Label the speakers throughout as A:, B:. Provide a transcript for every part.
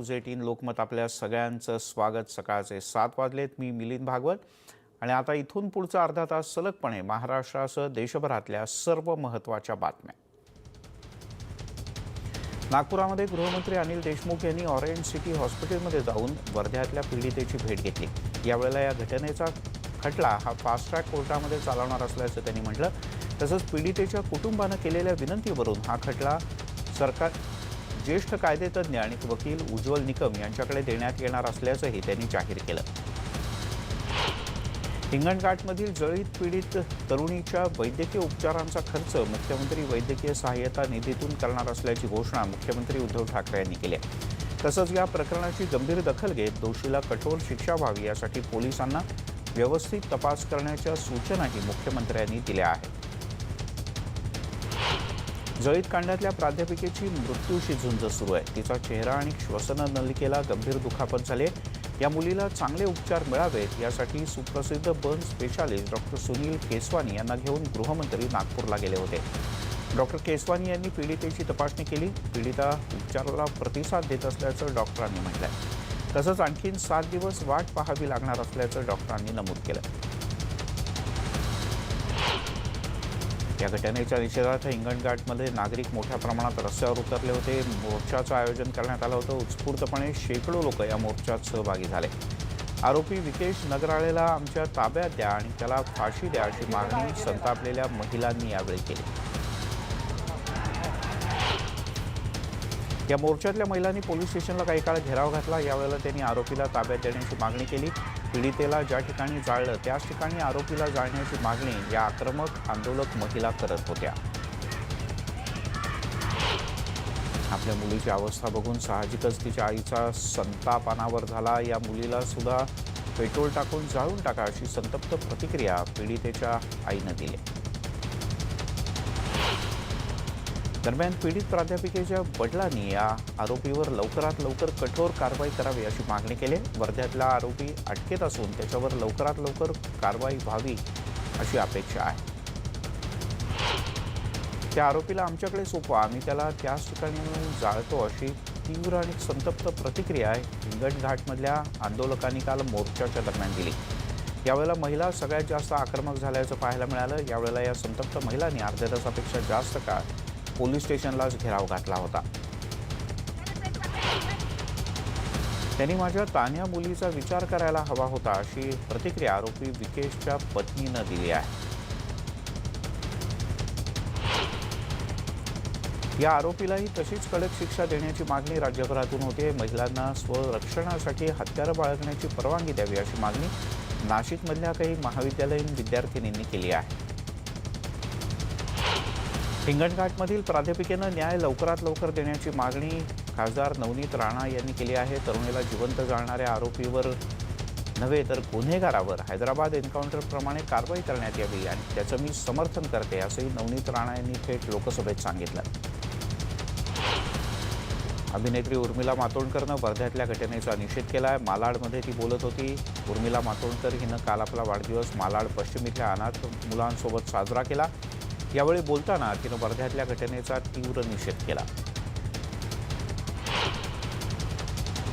A: News 18 Lokmat आपल्या सगळ्यांचं स्वागत। सकाळचे 7 वाजलेत। मी मिलिंद भागवत आणि आता इथून पुढचा अर्धा तास सलगपणे महाराष्ट्रासह देशभरातल्या सर्व महत्त्वाच्या बातम्या। नागपुरामध्ये गृहमंत्री अनिल देशमुख यांनी ऑरेंज सिटी हॉस्पिटलमध्ये जाऊन वर्ध्यातल्या पीडितेची भेट घेतली। यावेळेला या घटनेचा खटला हा फास्ट ट्रॅक कोर्टामध्ये चालवणार असल्याचं त्यांनी म्हटलं। तसंच पीडितेच्या कुटुंबानं केलेल्या विनंतीवरून हा खटला सरकार ज्येष्ठ कायदेतज्ञ आणि वकील उज्ज्वल निकम यांच्याकडे देण्यात येणार असल्याचंही त्यांनी जाहीर केलं। हिंगणघाटमधील जळीत पीडित तरुणीच्या वैद्यकीय उपचारांचा खर्च मुख्यमंत्री वैद्यकीय सहाय्यता निधीतून करणार असल्याची घोषणा मुख्यमंत्री उद्धव ठाकरे यांनी केली आहे। तसंच या प्रकरणाची गंभीर दखल घेत दोषीला कठोर शिक्षा व्हावी यासाठी पोलिसांना व्यवस्थित तपास करण्याच्या सूचनाही मुख्यमंत्र्यांनी दिल्या आहेत। जळीत कांड्यातल्या प्राध्यापिकेची मृत्यूशी झुंज सुरू आहे। तिचा चेहरा आणि श्वसन नलिकेला गंभीर दुखापत झाली आहे। या मुलीला चांगले उपचार मिळावेत यासाठी सुप्रसिद्ध burn specialist doctor Sunil Keswani यांना घेऊन गृहमंत्री नागपूरला गेले होते। डॉक्टर केसवानी यांनी पीडितेची तपासणी केली। पीडिता उपचाराला प्रतिसाद देत असल्याचं डॉक्टरांनी म्हटलंय। तसंच आणखीन 7 दिवस वाट पाहावी लागणार असल्याचं डॉक्टरांनी नमूद केलं। या घटनेच्या निषेधार्थ हिंगणघाटमध्ये नागरिक मोठ्या प्रमाणात रस्त्यावर उतरले होते। मोर्चाचं आयोजन करण्यात आलं होतं। उत्स्फूर्तपणे शेकडो लोक या मोर्चात सहभागी झाले। आरोपी विकेश नगराळेला आमच्या ताब्यात द्या आणि त्याला फाशी द्या अशी मागणी संतापलेल्या महिलांनी यावेळी केली। या मोर्चातल्या महिलांनी पोलीस स्टेशनला काही काळ घेराव घातला। यावेळेला त्यांनी आरोपीला ताब्यात देण्याची मागणी केली। पीडितेला ज्या ठिकाणी जाळलं त्याच ठिकाणी आरोपीला जाळण्याची मागणी या आक्रमक आंदोलक महिला करत होत्या। आपल्या मुलीची अवस्था बघून साहजिकच तिच्या आईचा संताप अनावर झाला। या मुलीला सुद्धा पेट्रोल टाकून जाळून टाका अशी संतप्त प्रतिक्रिया पीडितेच्या आईनं दिली। दरम्यान पीडित प्राध्यापिकेच्या वडिलांनी या आरोपीवर लवकरात लवकर कठोर कारवाई करावी अशी मागणी केली। वर्ध्यातला आरोपी अटकेत असून त्याच्यावर लवकरात लवकर कारवाई व्हावी अशी अपेक्षा आहे। त्या आरोपीला आमच्याकडे सोपवा, आम्ही त्याला त्याच ठिकाणी जाळतो अशी तीव्र आणि संतप्त प्रतिक्रिया हिंगणघाटमधल्या आंदोलकांनी काल मोर्चाच्या दरम्यान दिली। यावेळेला महिला सगळ्यात जास्त आक्रमक झाल्याचं पाहायला मिळालं। यावेळेला या संतप्त महिलांनी अर्ध्या तासापेक्षा जास्त काळ पोलीस स्टेशनलाच घेराव घातला होता। त्यांनी माझ्या तान्ह्या मुलीचा विचार करायला हवा होता अशी प्रतिक्रिया आरोपी विकेशच्या पत्नीनं दिली आहे। या आरोपीलाही तशीच कडक शिक्षा देण्याची मागणी राज्यभरातून होते। महिलांना स्वरक्षणासाठी हत्यारं बाळगण्याची परवानगी द्यावी अशी मागणी नाशिकमधल्या काही महाविद्यालयीन विद्यार्थिनींनी केली आहे। हिंगणघाटमधील प्राध्यापिकेनं न्याय लवकरात लवकर देण्याची मागणी खासदार नवनीत राणा यांनी केली आहे। तरुणीला जिवंत जाळणाऱ्या आरोपीवर नव्हे तर गुन्हेगारावर हैदराबाद एन्काउंटरप्रमाणे कारवाई करण्यात यावी आणि त्याचं मी समर्थन करते असंही नवनीत राणा यांनी थेट लोकसभेत सांगितलं। अभिनेत्री उर्मिला मातोंडकरनं वर्ध्यातल्या घटनेचा निषेध केलाय। मालाडमध्ये ती बोलत होती। उर्मिला मातोंडकर हिनं काल आपला वाढदिवस मालाड पश्चिम इथल्या अनाथ मुलांसोबत साजरा केला। यावेळी बोलताना तिनं वर्ध्यातल्या घटनेचा तीव्र निषेध केला।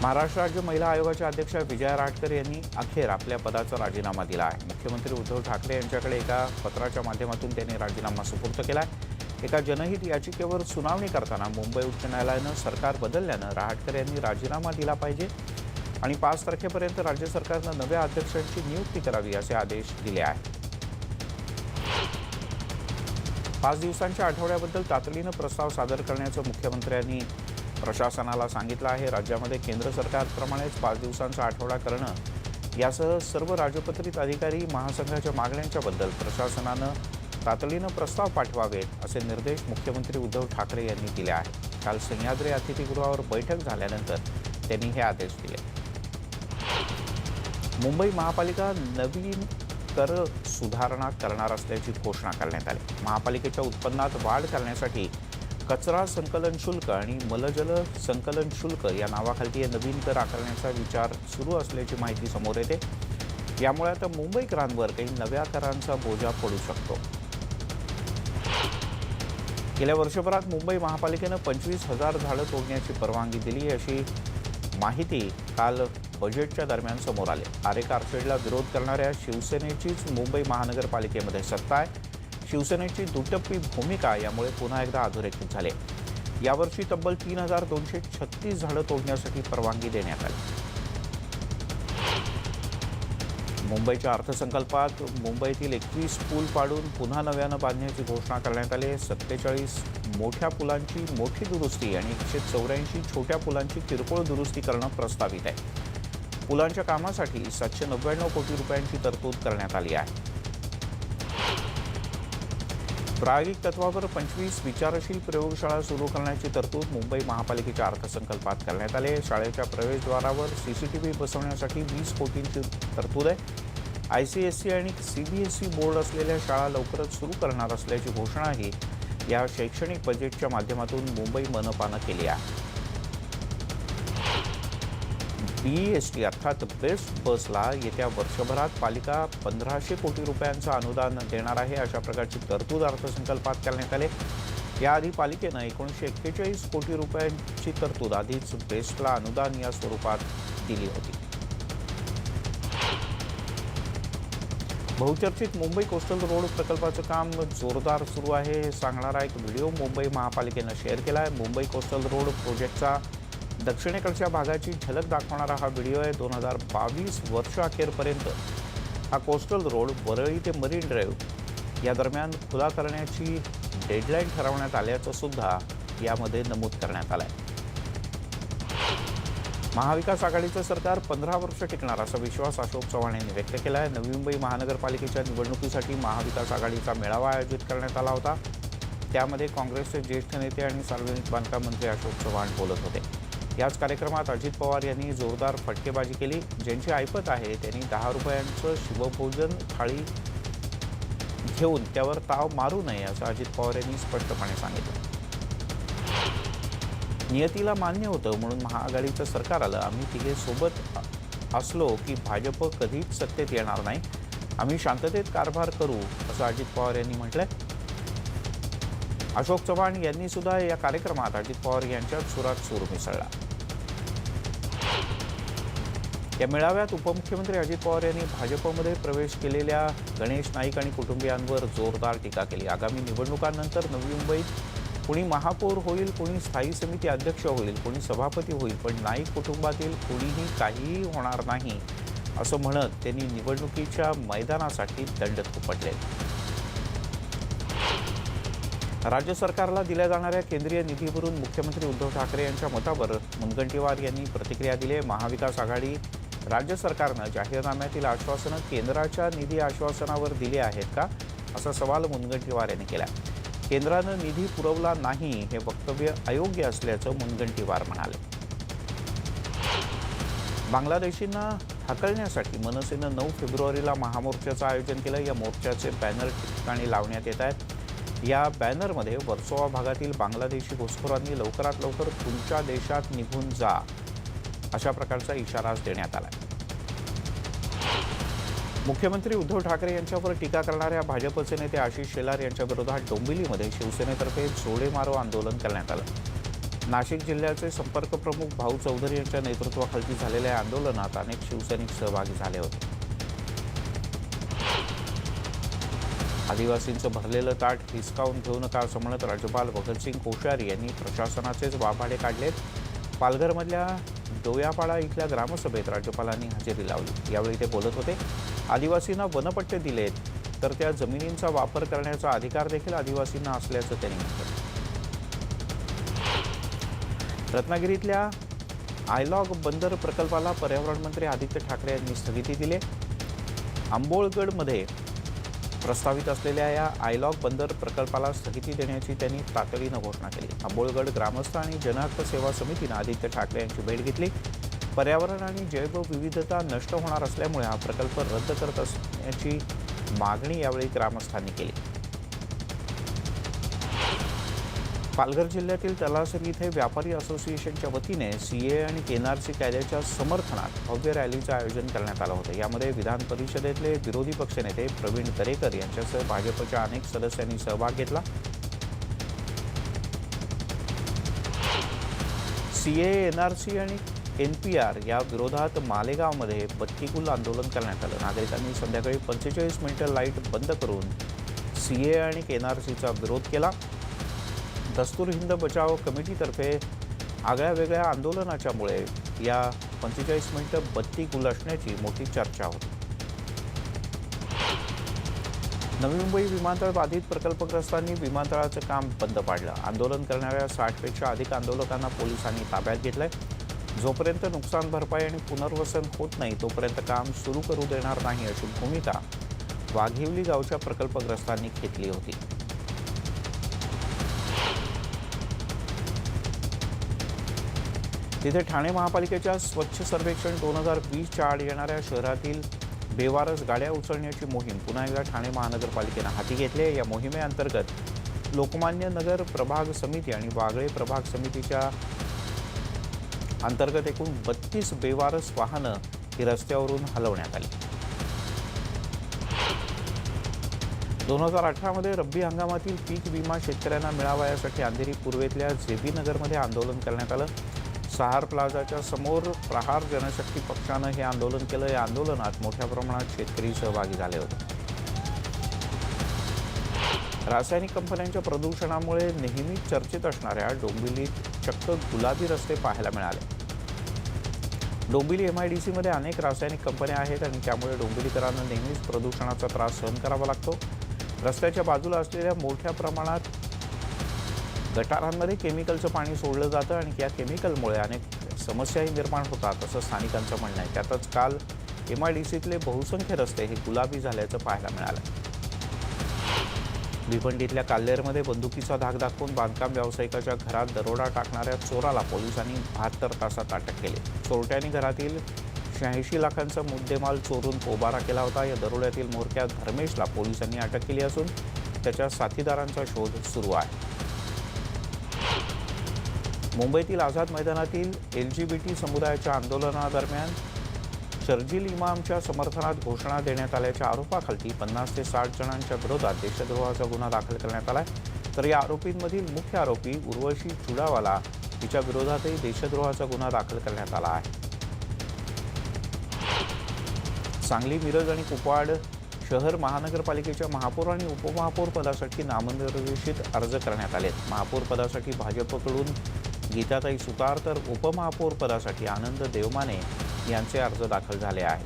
A: महाराष्ट्र राज्य महिला आयोगाच्या अध्यक्षा विजया राहटकर यांनी अखेर आपल्या पदाचा राजीनामा दिला आहे। मुख्यमंत्री उद्धव ठाकरे यांच्याकडे एका पत्राच्या माध्यमातून त्यांनी राजीनामा सुपूर्द केला आहे। एका जनहित याचिकेवर सुनावणी करताना मुंबई उच्च न्यायालयानं सरकार बदलल्यानं राहटकर यांनी राजीनामा दिला पाहिजे आणि 5 तारखेपर्यंत राज्य सरकारनं नव्या अध्यक्षांची नियुक्ती करावी असे आदेश दिले आहेत। 5 दिवसांच्या आठवड्याबद्दल तातडीनं प्रस्ताव सादर करण्याचं मुख्यमंत्र्यांनी प्रशासनाला सांगितलं आहे। राज्यामध्ये केंद्र सरकारप्रमाणेच 5 दिवसांचा आठवडा करणं यासह सर्व राजपत्रित अधिकारी महासंघाच्या मागण्यांच्याबद्दल प्रशासनानं तातडीनं प्रस्ताव पाठवावेत असे निर्देश मुख्यमंत्री उद्धव ठाकरे यांनी दिले आहेत। काल सह्याद्री अतिथीगृहावर बैठक झाल्यानंतर त्यांनी हे आदेश दिले। मुंबई महापालिका नवीन कर सुधारणा करणार असल्याची घोषणा करण्यात आली। महापालिकेच्या उत्पन्नात वाढ करण्यासाठी कचरा संकलन शुल्क आणि मलजल संकलन शुल्क या नावाखाली नवीन कर आकारण्याचा विचार सुरू असल्याची माहिती समोर येते। यामुळे आता मुंबईकरांवर काही नव्या करांचा बोजा पडू शकतो। गेल्या वर्षभरात मुंबई महापालिकेनं 25,000 झाडं तोडण्याची परवानगी दिली अशी माहिती काल बजेटच्या दरम्यान समोर आली. आरे कारशेडला विरोध करणाऱ्या शिवसेनेचीच मुंबई महानगरपालिकेमध्ये सत्ता आहे. शिवसेनेची दुटप्पी भूमिका यामुळे पुन्हा एकदा अधोरेखित झाली. यावर्षी तब्बल 3236 झाडं तोडण्यासाठी परवानगी देण्यात आली. मुंबईच्या अर्थसंकल्पात मुंबईतील 21 पूल पाडून पुन्हा नव्यानं बांधण्याची घोषणा करण्यात आली. 47 मोठ्या पुलांची मोठी दुरुस्ती आणि 184 छोट्या पुलांची किरकोळ दुरुस्ती करणं प्रस्तावित आहे. पुलांच्या कामासाठी 799 कोटी रुपयांची तरतूद करण्यात आली आहे. प्रायोगिक तत्वावर 25 विचारशील प्रयोगशाळा सुरू करण्याची तरतूद मुंबई महापालिकेच्या अर्थसंकल्पात करण्यात आली आहे. शाळेच्या प्रवेशद्वारावर CCTV बसवण्यासाठी 20 कोटींची तरतूद आहे. ICSE आणि CBSE बोर्ड असलेल्या शाळा लवकरच सुरू करणार असल्याची घोषणाही या शैक्षणिक बजेटच्या माध्यमातून मुंबई मनपानं केली आहे. BEST अर्थात बेस्ट बसला येत्या वर्षभरात पालिका 1500 कोटी रुपयांचं अनुदान देणार आहे. अशा प्रकारची तरतूद अर्थसंकल्पात करण्यात आली. याआधी पालिकेनं 1941 कोटी रुपयांची तरतूद आधीच बेस्टला अनुदान या स्वरूपात दिली होती. बहुचर्चित मुंबई कोस्टल रोड प्रकल्पाचं काम जोरदार सुरू आहे हे सांगणारा एक व्हिडिओ मुंबई महापालिकेनं शेअर केला आहे. मुंबई कोस्टल रोड प्रोजेक्टचा दक्षिणेकडच्या भागाची झलक दाखवणारा हा व्हिडिओ आहे. 2022 वर्षअखेरपर्यंत हा कोस्टल रोड वरळी ते मरीन ड्राईव्ह या दरम्यान खुला करण्याची डेडलाईन ठरवण्यात आल्याचं सुद्धा यामध्ये नमूद करण्यात आलं आहे. महाविकास आघाडीचं सरकार 15 वर्ष टिकणार असा विश्वास अशोक चव्हाण यांनी व्यक्त केला आहे. नवी मुंबई महानगरपालिकेच्या निवडणुकीसाठी महाविकास आघाडीचा मेळावा आयोजित करण्यात आला होता. त्यामध्ये काँग्रेसचे ज्येष्ठ नेते आणि सार्वजनिक बांधकाम मंत्री अशोक चव्हाण बोलत होते. याच कार्यक्रमात अजित पवार यांनी जोरदार फटकेबाजी केली. ज्यांची ऐपत आहे त्यांनी 10 रुपयांचं शिवभोजन थाळी घेऊन त्यावर ताव मारू नये असं अजित पवार यांनी स्पष्टपणे सांगितलं. नियतीला मान्य होतं म्हणून महाआघाडीचं सरकार आलं. आम्ही तिघे सोबत असलो की भाजप कधीच सत्तेत येणार नाही. आम्ही शांततेत कारभार करू असं अजित पवार यांनी म्हटलंय. अशोक चव्हाण यांनी सुद्धा या कार्यक्रमात अजित पवार यांच्याच सुरात सूर मिसळला. या मेळाव्यात उपमुख्यमंत्री अजित पवार यांनी भाजपमध्ये प्रवेश केलेल्या गणेश नाईक आणि कुटुंबियांवर जोरदार टीका केली. आगामी निवडणुकांनंतर नवी मुंबईत कोणी महापौर होईल, कोणी स्थायी समिती अध्यक्ष होईल, कोणी सभापती होईल, पण नाईक कुटुंबातील कोणीही काहीही होणार नाही असं म्हणत त्यांनी निवडणुकीच्या मैदानासाठी दंड थोपटले. राज्य सरकारला दिल्या जाणाऱ्या केंद्रीय निधीवरून मुख्यमंत्री उद्धव ठाकरे यांच्या मतावर मुनगंटीवार यांनी प्रतिक्रिया दिली. महाविकास आघाडी राज्य सरकारनं जाहीरनाम्यातील आश्वासनं केंद्राच्या निधी आश्वासनावर दिली आहेत का असा सवाल मुनगंटीवार यांनी केला. केंद्रानं निधी पुरवला नाही हे वक्तव्य अयोग्य असल्याचं मुनगंटीवार म्हणाले. बांगलादेशींना हाकलण्यासाठी मनसेनं 9 फेब्रुवारीला महामोर्चाचं आयोजन केलं. या मोर्चाचे बॅनर ठिकठिकाणी लावण्यात येत आहेत. या बॅनरमध्ये वर्सोवा भागातील बांगलादेशी घुसखोरांनी लवकरात लवकर तुमच्या देशात निघून जा अशा प्रकारचा इशारा देण्यात आला. मुख्यमंत्री उद्धव ठाकरे यांच्यावर टीका करणाऱ्या भाजपचे नेते आशिष शेलार यांच्या विरोधात डोंबिवलीमध्ये शिवसेनेतर्फे जोडे मारो आंदोलन करण्यात आलं. नाशिक जिल्ह्याचे संपर्क प्रमुख भाऊ चौधरी यांच्या नेतृत्वाखाली झालेल्या आंदोलनात अनेक शिवसैनिक सहभागी झाले होते. आदिवासींचं भरलेलं ताट हिसकावून घेऊ नका असं म्हणत राज्यपाल भगतसिंग कोश्यारी यांनी प्रशासनाचेच वाभाडे काढलेत. पालघरमधल्या डोयापाडा इथल्या ग्रामसभेत राज्यपालांनी हजेरी लावली. यावेळी ते बोलत होते. आदिवासींना वनपट्टे दिलेत तर त्या जमिनींचा वापर करण्याचा अधिकार देखील आदिवासींना असल्याचं त्यांनी म्हटलं. रत्नागिरीतल्या आयलॉग बंदर प्रकल्पाला पर्यावरण मंत्री आदित्य ठाकरे यांनी स्थगिती दिली. आंबोळगडमध्ये प्रस्तावित असलेल्या या आयलॉग बंदर प्रकल्पाला स्थगिती देण्याची त्यांनी तातडीनं घोषणा केली. आंबोळगड ग्रामस्थ आणि जनहक्क सेवा समितीनं आदित्य ठाकरे यांची भेट घेतली. पर्यावरण आणि जैवविविधता नष्ट होणार असल्यामुळे हा प्रकल्प रद्द करत असण्याची मागणी यावेळी ग्रामस्थांनी केली. पालघर जिल्ह्यातील तलासरी इथे व्यापारी असोसिएशनच्या वतीने CAA आणि NRC कायद्याच्या समर्थनात भव्य रॅलीचं आयोजन करण्यात आलं होतं. यामध्ये विधान परिषदेतले विरोधी पक्षनेते प्रवीण दरेकर यांच्यासह भाजपच्या अनेक सदस्यांनी सहभाग घेतला. CAA, NRC आणि NPR या विरोधात मालेगावमध्ये बत्तीगुल आंदोलन करण्यात आलं. नागरिकांनी संध्याकाळी 45 मिनिटं लाईट बंद करून CA आणि NRCचा विरोध केला. दस्तूर हिंद बचाव कमिटीतर्फे आगळ्या वेगळ्या आंदोलनाच्यामुळे या 45 मिनिटं बत्ती गुल असण्याची मोठी चर्चा होती. नवी मुंबई विमानतळ बाधित प्रकल्पग्रस्तांनी विमानतळाचं काम बंद पाडलं. आंदोलन करणाऱ्या 60पेक्षा अधिक आंदोलकांना पोलिसांनी ताब्यात घेतलंय. जोपर्यंत नुकसान भरपाई आणि पुनर्वसन होत नाही तोपर्यंत काम सुरू करू देणार नाही अशी भूमिका वाघिवली गावच्या प्रकल्पग्रस्तांनी घेतली होती. तिथे ठाणे महापालिकेच्या स्वच्छ सर्वेक्षण 2020च्या आड येणाऱ्या शहरातील बेवारस गाड्या उचलण्याची मोहीम पुन्हा एकदा ठाणे महानगरपालिकेनं हाती घेतली आहे. या मोहिमेअंतर्गत लोकमान्य नगर प्रभाग समिती आणि वागळे प्रभाग समितीच्या अंतर्गत एकूण 32 बेवारस वाहनं ही रस्त्यावरून हलवण्यात आली. 2018 मध्ये रब्बी हंगामातील पीक विमा शेतकऱ्यांना मिळावा यासाठी अंधेरी पूर्वेतल्या JB नगरमध्ये आंदोलन करण्यात आलं. सहार प्लाझाच्या समोर प्रहार जनशक्ती पक्षानं हे आंदोलन केलं. या आंदोलनात मोठ्या प्रमाणात शेतकरी सहभागी झाले होते. रासायनिक कंपन्यांच्या प्रदूषणामुळे नेहमीच चर्चेत असणाऱ्या डोंबिवलीत चक्क गुलाबी रस्ते पाहायला मिळाले. डोंबिवली MIDC मध्ये अनेक रासायनिक कंपन्या आहेत आणि त्यामुळे डोंबिवलीकरांना नेहमीच प्रदूषणाचा त्रास सहन करावा लागतो. रस्त्याच्या बाजूला असलेल्या मोठ्या प्रमाणात गटारांमध्ये केमिकलचं पाणी सोडलं जातं आणि या केमिकलमुळे अनेक समस्याही निर्माण होतात असं स्थानिकांचं म्हणणं आहे. त्यातच काल MIDCतले बहुसंख्य रस्ते हे गुलाबी झाल्याचं पाहायला मिळालं. भिवंडीतल्या काल्हेरमध्ये बंदुकीचा धाक दाखवून बांधकाम व्यावसायिकाच्या घरात दरोडा टाकणाऱ्या चोराला पोलिसांनी 72 तासात अटक केली. चोरट्यांनी घरातील 86 लाखांचा मुद्देमाल चोरून पोबारा केला होता. या दरोड्यातील म्होरक्या धर्मेशला पोलिसांनी अटक केली असून त्याच्या साथीदारांचा शोध सुरू आहे. मुंबईतील आझाद मैदानातील LGBT समुदायाच्या आंदोलनादरम्यान शर्जील इमामच्या समर्थनात घोषणा देण्यात आल्याच्या आरोपाखाली 50 ते 60 जणांच्या विरोधात देशद्रोहाचा गुन्हा दाखल करण्यात आला आहे. तर या आरोपींमधील मुख्य आरोपी उर्वशी चुडावाला तिच्या विरोधातही देशद्रोहाचा गुन्हा दाखल करण्यात आला आहे. सांगली, मिरज आणि कुपवाड शहर महानगरपालिकेच्या महापौर आणि उपमहापौर पदासाठी नामनिर्देशित अर्ज करण्यात आले. महापौर पदासाठी भाजपकडून गीताताई सुतार तर उपमहापौर पदासाठी आनंद देवमाने यांचे अर्ज दाखल झाले आहेत.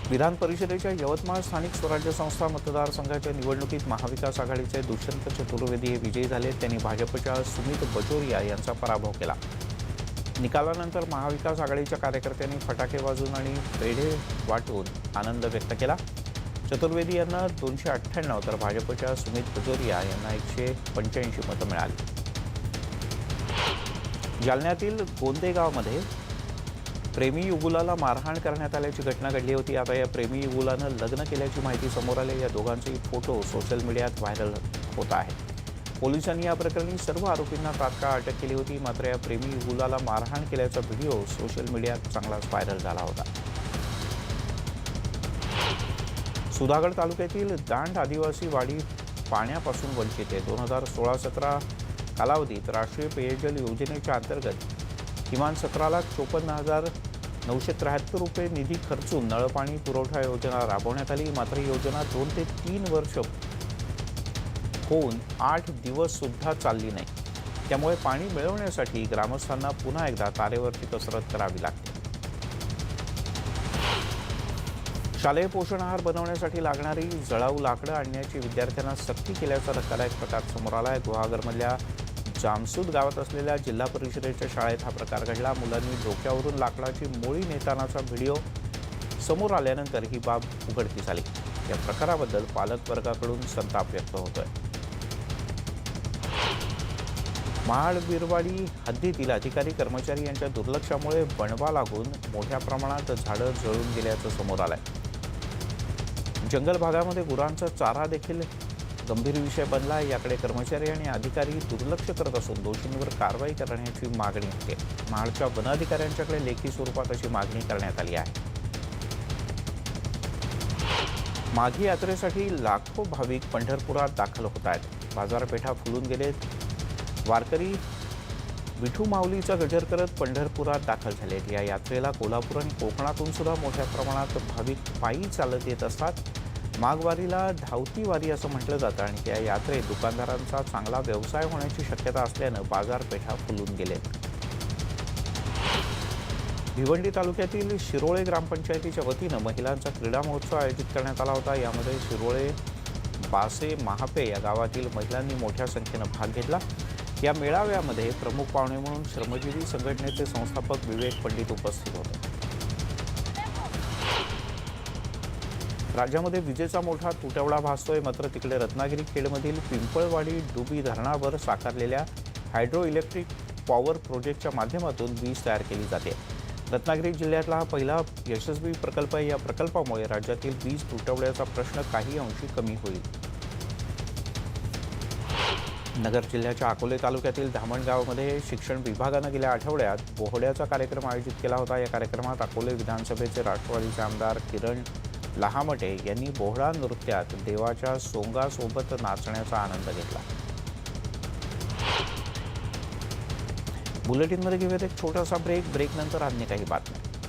A: विधान परिषदेच्या यवतमाळ स्थानिक स्वराज्य संस्था मतदारसंघाच्या निवडणुकीत महाविकास आघाडीचे दुष्यंत चतुर्वेदी हे विजयी झाले. त्यांनी भाजपच्या सुमित बजोरिया यांचा पराभव केला. निकालानंतर महाविकास आघाडीच्या कार्यकर्त्यांनी फटाके वाजवून आणि पेढे वाटून आनंद व्यक्त केला. चतुर्वेदी यांना 298 तर भाजपच्या सुमित बजोरिया यांना 185 मतं मिळाली. जालन्यातील गोंदेगावमध्ये प्रेमी युगुलाला मारहाण करण्यात आल्याची घटना घडली होती. आता या प्रेमी युगुलानं लग्न केल्याची माहिती समोर आली. या दोघांचेही फोटो सोशल मीडियात व्हायरल होत आहेत. पोलिसांनी या प्रकरणी सर्व आरोपींना तात्काळ अटक केली होती. मात्र या प्रेमी युगुलाला मारहाण केल्याचा व्हिडिओ सोशल मीडियात चांगलाच व्हायरल झाला होता. सुधागड तालुक्यातील दांड आदिवासी वाडी पाण्यापासून वंचित आहे. 2016-17 कालावधीत राष्ट्रीय पेयजल योजनेच्या अंतर्गत किमान 17,54,973 रुपये निधी खर्चून नळपाणी पुरवठा योजना राबवण्यात आली. मात्र ही योजना 2 ते 3 वर्ष होऊन 8 दिवससुद्धा चालली नाही. त्यामुळे पाणी मिळवण्यासाठी ग्रामस्थांना पुन्हा एकदा तारेवरची कसरत करावी लागते. शालेय पोषण आहार बनवण्यासाठी लागणारी जळाऊ लाकडं आणण्याची विद्यार्थ्यांना सक्ती केल्याचा धक्कादायक प्रकार समोर आला आहे. गुहागरमधल्या जामसूद गावात असलेल्या जिल्हा परिषदेच्या शाळेत हा प्रकार घडला. मुलांनी डोक्यावरून लाकडाची मोळी नेतानाचा व्हिडिओ समोर आल्यानंतर ही बाब उघडकीस आली. या प्रकाराबद्दल पालक वर्गाकडून संताप व्यक्त होतोय. महाड बिरवाडी हद्दीतील अधिकारी कर्मचारी यांच्या दुर्लक्षामुळे बनवा लागून मोठ्या प्रमाणात झाडं जळून गेल्याचं समोर आलंय. जंगल भागामध्ये गुरांचा चारा देखील गंभीर विषय बनला. याकडे कर्मचारी आणि अधिकारी दुर्लक्ष करत असून दोषींवर कारवाई करण्याची मागणी आहे. महाडच्या वन अधिकाऱ्यांच्याकडे लेखी स्वरूपात अशी मागणी करण्यात आली आहे. माघी यात्रेसाठी लाखो भाविक पंढरपुरात दाखल होत आहेत. बाजारपेठा फुलून गेलेत. वारकरी विठू माऊलीचा गजर करत पंढरपुरात दाखल झालेत. या यात्रेला कोल्हापूर आणि कोकणातून सुद्धा मोठ्या प्रमाणात भाविक पायी चालत येत असतात. माघवारीला धावती वारी असं म्हटलं जातं आणि या यात्रेत दुकानदारांचा चांगला व्यवसाय होण्याची शक्यता असल्यानं बाजारपेठा फुलून गेलेत. भिवंडी तालुक्यातील शिरोळे ग्रामपंचायतीच्या वतीनं महिलांचा क्रीडा महोत्सव आयोजित करण्यात आला होता. यामध्ये शिरोळे बासे महापे या गावातील महिलांनी मोठ्या संख्येनं भाग घेतला. या मेळाव्यामध्ये प्रमुख पाहुणे म्हणून श्रमजीवी संघटनेचे संस्थापक विवेक पंडित उपस्थित होते. राज्यामध्ये विजेचा मोठा तुटवडा भासतोय. मात्र तिकडे रत्नागिरी खेडमधील पिंपळवाडी डुबी धरणावर साकारलेल्या हायड्रो इलेक्ट्रिक पॉवर प्रोजेक्टच्या माध्यमातून वीज तयार केली जाते. रत्नागिरी जिल्ह्यातला हा पहिला यशस्वी प्रकल्प आहे. या प्रकल्पामुळे राज्यातील वीज तुटवड्याचा प्रश्न काही अंशी कमी होईल. नगर जिल्ह्याच्या अकोले तालुक्यातील धामणगावमध्ये शिक्षण विभागानं गेल्या आठवड्यात बोहड्याचा कार्यक्रम आयोजित केला होता. या कार्यक्रमात अकोले विधानसभेचे राष्ट्रवादीचे आमदार किरण लहामटे यांनी बोहडा नृत्यात देवाच्या सोंगासोबत नाचण्याचा आनंद घेतला. बुलेटिनमध्ये घेऊयात एक छोटासा ब्रेक. ब्रेकनंतर अन्य काही बातम्या.